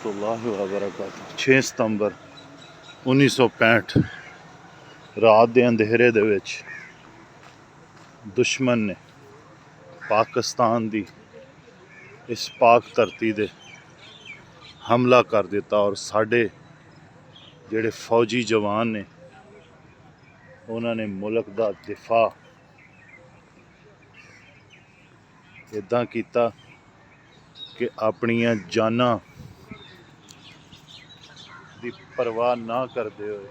वबरकातुहू 6 सितंबर 1965 रात के अंधेरे दे विच दुश्मन ने पाकिस्तान की इस पाक धरती दे हमला कर दिता और साढ़े जेड़े फौजी जवान ने उन्होंने मुल्क का दिफा इदा किया कि अपनियां जाना की परवाह ना करते हुए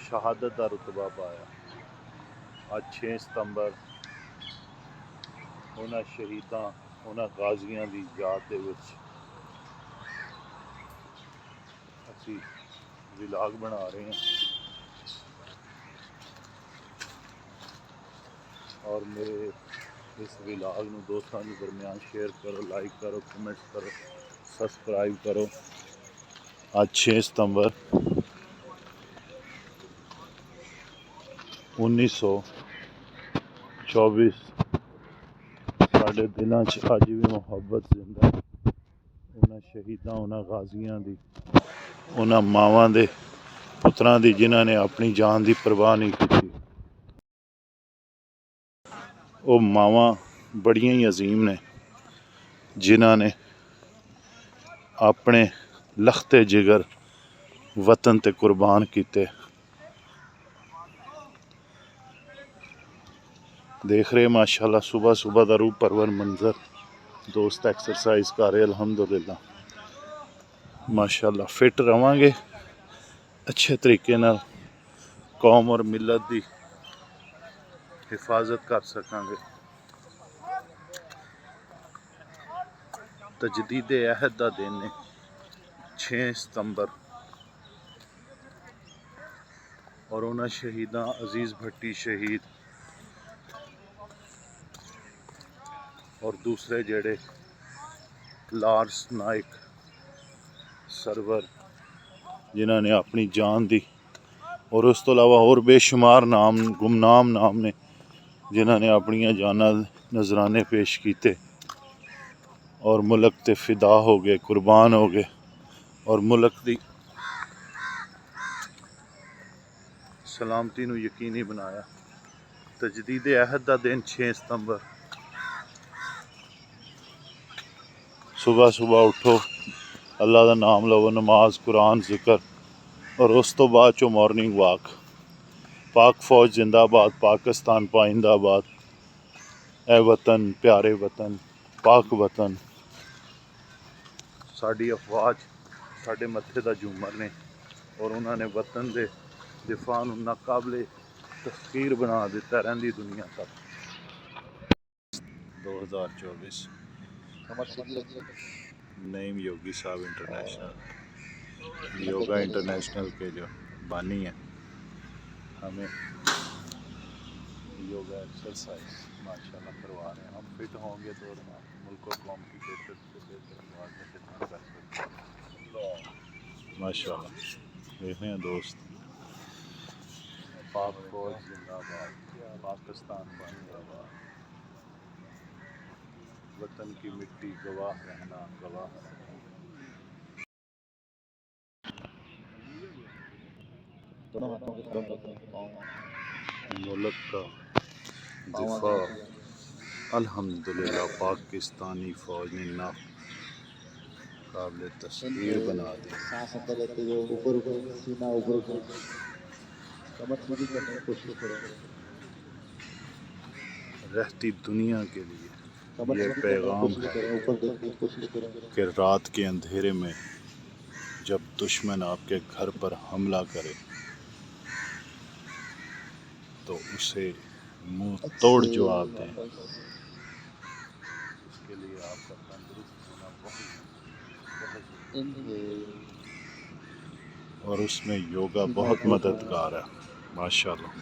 शहादत का रुतबा पाया। आज 6 सितंबर उन्होंने शहीदा उन्होंने गाजियां की याद दे विच असी विलाग बना रहे हैं और मेरे इस विलाग में दोस्तों के दरमियान शेयर करो, लाइक करो, कमेंट्स करो, सब्सक्राइब करो। आज 6 सितंबर 1924 साढ़े दिलों अज भी मुहब्बत जिंदा उन्होंने शहीदा उन्होंने गाजियां की उन्होंने मावां दे पुत्रां की जिन्हों ने अपनी जान की परवाह नहीं की। वो मावां बड़ियां ही अजीम ने जिन्हों ने अपने लखते जिगर वतन ते कुर्बान किते। देख रहे माशाल्लाह सुबह सुबह का रूह परवर मंजर। दोस्त एक्सरसाइज कर रहे अल्हम्दुलिल्लाह माशाल्लाह। फिट रवांगे अच्छे तरीके नाल कौम और मिलत की हिफाजत कर सकांगे। तजदीद अहद का दिन है 6 सितंबर और उन्होंने शहीदा अजीज भट्टी शहीद और दूसरे जेड़े लार्स नाइक सरवर जिन्होंने अपनी जान दी और उस तो अलावा और बेशुमार नाम गुमनाम नाम ने जिन्होंने अपनियां जाना नजराने पेश किए और मुल्क ते फिदा हो गए, कुर्बान हो गए और मुल्क की सलामती नू यकीनी बनाया। तजदीद अहद का दिन 6 सितंबर। सुबह सुबह उठो, अल्लाह का नाम लवो, नमाज कुरान जिक्र और उस तो बाद चो मॉर्निंग वॉक। पाक फौज जिंदाबाद, पाकिस्तान पाइंदाबाद। ए वतन प्यारे वतन, पाक वतन साड़ी अफवाज साढ़े मत्थे का झूमर ने और उन्होंने वतन के दिफा नाकाबले तस्कीर बना दिता रही दुनिया तक। 2024 नईम योगी साहब इंटरनेशनल योगा इंटरनेशनल के जो बानी हैं हमें योगा एक्सरसाइज माशाल्लाह करवा रहे हैं। हम फिट होंगे तो मुल्क और कौम की खिदमत कर सकते हैं माशाल्लाह। देख रहे हैं दोस्त, पाक फौज जिंदाबाद, पाकिस्तान जिंदाबाद, वतन की मिट्टी गवाह रहना गवाह रहना। मुल्क का दिफा अल्हम्दुलिल्लाह पाकिस्तानी फौज ने ना काबिल तस्वीर बना दी। रहती दुनिया के लिए ये पैगाम है कि रात के अंधेरे में जब दुश्मन आपके घर पर हमला करे तो उसे मुंह तोड़ जवाब दें। इसके लिए आपका तंदुरुस्त होना बहुत और उसमें योगा बहुत मददगार है माशाल्लाह।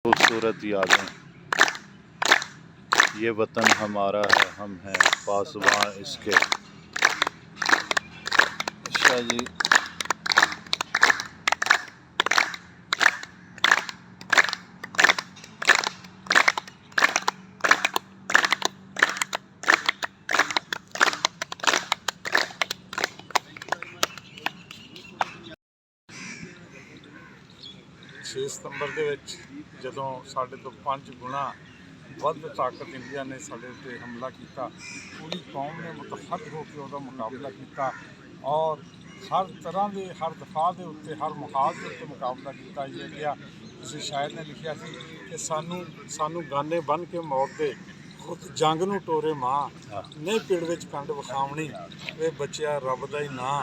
खूबसूरत यादें, ये वतन हमारा है, हम हैं पासबां इसके। अच्छा जी, 6 ਸਤੰਬਰ ਦੇ ਵਿੱਚ ਜਦੋਂ ਸਾਡੇ ਤੋਂ 5 ਗੁਣਾ ਵੱਧ ਤਾਕਤ ਇੰਡੀਆ ਨੇ ਸਾਡੇ ਉੱਤੇ ਹਮਲਾ ਕੀਤਾ, ਪੂਰੀ ਕੌਮ ਨੇ ਮੁਤਹੱਦ ਹੋ ਕੇ ਉਹਦਾ ਮੁਕਾਬਲਾ ਕੀਤਾ ਔਰ ਹਰ ਤਰ੍ਹਾਂ ਦੇ ਹਰ ਦਫਾ ਦੇ ਉੱਤੇ ਹਰ ਮੁਹਾਲ ਦੇ ਉੱਤੇ ਮੁਕਾਬਲਾ ਕੀਤਾ। ਇਹ ਕਿਹਾ ਤੁਸੀਂ ਸ਼ਾਇਦ ਨੇ ਲਿਖਿਆ ਸੀ ਕਿ ਸਾਨੂੰ ਗਾਨੇ ਬੰਨ੍ਹ ਕੇ ਮੌਤ ਖੁਦ ਜੰਗ ਨੂੰ ਟੋਰੇ ਮਾਂ, ਨਹੀਂ ਪਿੜ ਵਿੱਚ ਕੰਡ ਵਿਖਾਵਣੀ, ਇਹ ਬੱਚਿਆ ਰੱਬ ਦਾ ਹੀ ਨਾਂ।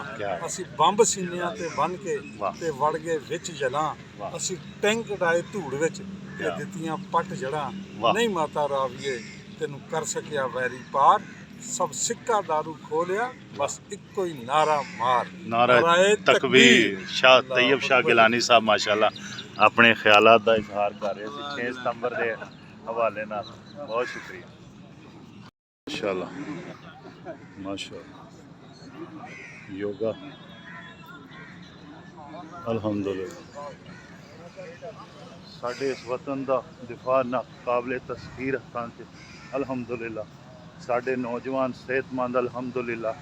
ਅਸੀਂ ਬੰਬ ਸੀਨਿਆਂ ਤੇ ਬੰਨ੍ਹ ਕੇ ਤੇ ਵੜ ਗਏ ਵਿੱਚ ਜਲਾਂ, ਅਸੀਂ ਟੈਂਕ ਡਾਏ ਧੂੜ ਵਿੱਚ ਤੇ ਦਿੱਤੀਆਂ ਪੱਟ ਜੜਾਂ, ਨਹੀਂ ਮਾਤਾ ਰਾਵੀਏ ਤੈਨੂੰ ਕਰ ਸਕਿਆ ਵੈਰੀ ਪਾਰ, ਸਭ ਸਿੱਕਾ ਦਾਰੂ ਖੋਲਿਆ ਬਸ ਇੱਕੋ ਹੀ ਨਾਰਾ ਮਾਰ। ਨਾਰਾ ਤਕਬੀਰ। ਸ਼ਾਹ ਤੈयब शाह गिलानी साहब माशाअल्लाह अपने ख्यालात का इजहार कर रहे थे 6 सितंबर के हवाले नाल। बहुत शुक्रिया। माशाअल्लाह माशाअल्लाह योगा अल्हम्दुलिल्लाह साढ़े इस वतन का दिफा नाकाबिले तस्खीर हथां च अल्हम्दुलिल्लाह। साढ़े नौजवान सेहतमंद अल्हम्दुलिल्लाह।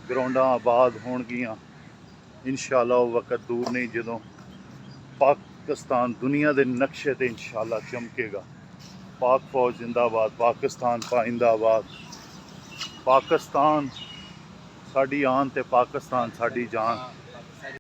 ग्राउंडां आबाद होणगियां इंशाअल्लाह। वो वक्त दूर नहीं जदों पाकिस्तान दुनिया के नक्शे ते इंशाअल्लाह चमकेगा। पाक फौज जिंदाबाद, पाकिस्तान पाइंदाबाद। पाकिस्तान साड़ी आन ते पाकिस्तान साड़ी जान।